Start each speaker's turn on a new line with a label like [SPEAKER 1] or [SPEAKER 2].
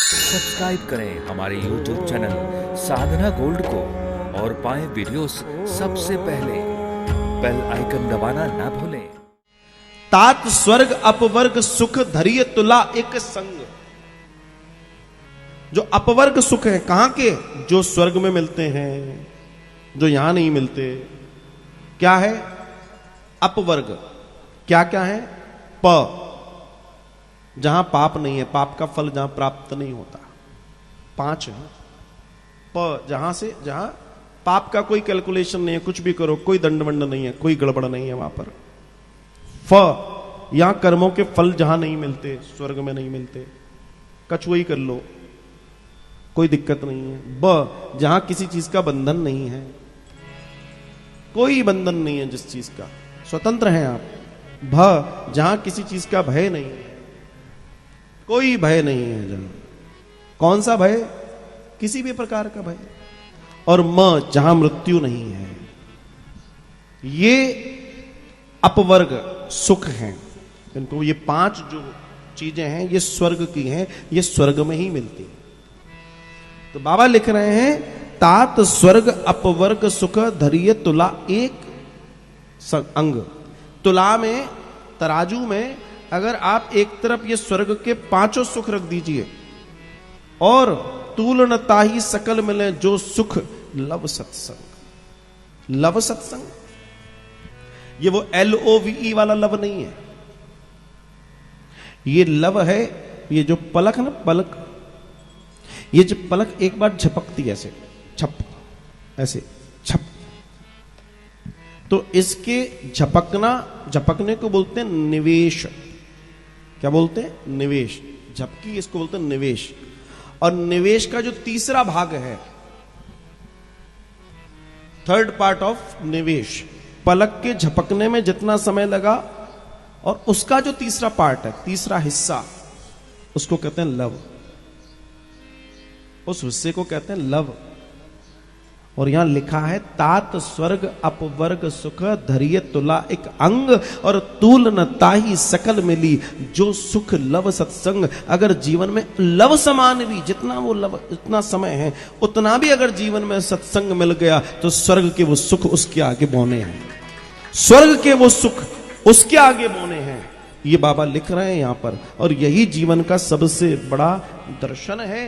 [SPEAKER 1] Subscribe करें हमारे YouTube channel साधना gold को और पाएं वीडियोस सबसे पहले। बेल आइकन दबाना ना भूलें।
[SPEAKER 2] तात स्वर्ग अपवर्ग सुख धरिय तुला एक संग। जो अपवर्ग सुख है कहां के? जो स्वर्ग में मिलते हैं, जो यहां नहीं मिलते। क्या है अपवर्ग? क्या क्या है? प, जहां पाप नहीं है, पाप का फल जहां प्राप्त नहीं होता। 5 है। प, जहां पाप का कोई कैलकुलेशन नहीं है, कुछ भी करो कोई दंडवंड नहीं है, कोई गड़बड़ नहीं है वहां पर। फ, यहां कर्मों के फल जहां नहीं मिलते, स्वर्ग में नहीं मिलते, कछुआ ही कर लो कोई दिक्कत नहीं है। ब, जहां किसी चीज का बंधन नहीं है, कोई बंधन नहीं है जिस चीज का, स्वतंत्र हैं आप। भ, जहां किसी चीज का भय नहीं है, कोई भय नहीं है जहां। कौन सा भय? किसी भी प्रकार का भय। और म, जहां मृत्यु नहीं है। ये अपवर्ग सुख हैं। इनको ये 5 जो चीजें हैं ये स्वर्ग की हैं, ये स्वर्ग में ही मिलती हैं। तो बाबा लिख रहे हैं तात स्वर्ग अपवर्ग सुख धरिय तुला एक अंग। तुला में, तराजू में अगर आप एक तरफ ये स्वर्ग के 5 सुख रख दीजिए और तूलनता ही सकल मिले जो सुख लव सत्संग। लव सत्संग, ये वो LOVE वाला लव नहीं है। ये लव है, ये जो पलक ना, पलक, ये जो पलक एक बार झपकती ऐसे, छप, ऐसे छप, तो इसके झपकने को बोलते हैं निवेश। क्या बोलते हैं? निवेश। झपकी इसको बोलते हैं निवेश। और निवेश का जो तीसरा भाग है, थर्ड पार्ट ऑफ निवेश, पलक के झपकने में जितना समय लगा और उसका जो तीसरा पार्ट है, तीसरा हिस्सा, उसको कहते हैं लव। उस हिस्से को कहते हैं लव। और यहां लिखा है तात स्वर्ग अपवर्ग सुख धरिय तुला एक अंग और तूल न ताही सकल मिली जो सुख लव सत्संग। अगर जीवन में लव समान भी, जितना वो लव, इतना समय है, उतना भी अगर जीवन में सत्संग मिल गया तो स्वर्ग के वो सुख उसके आगे बौने हैं। स्वर्ग के वो सुख उसके आगे बौने हैं। ये बाबा लिख रहे हैं यहां पर, और यही जीवन का सबसे बड़ा दर्शन है।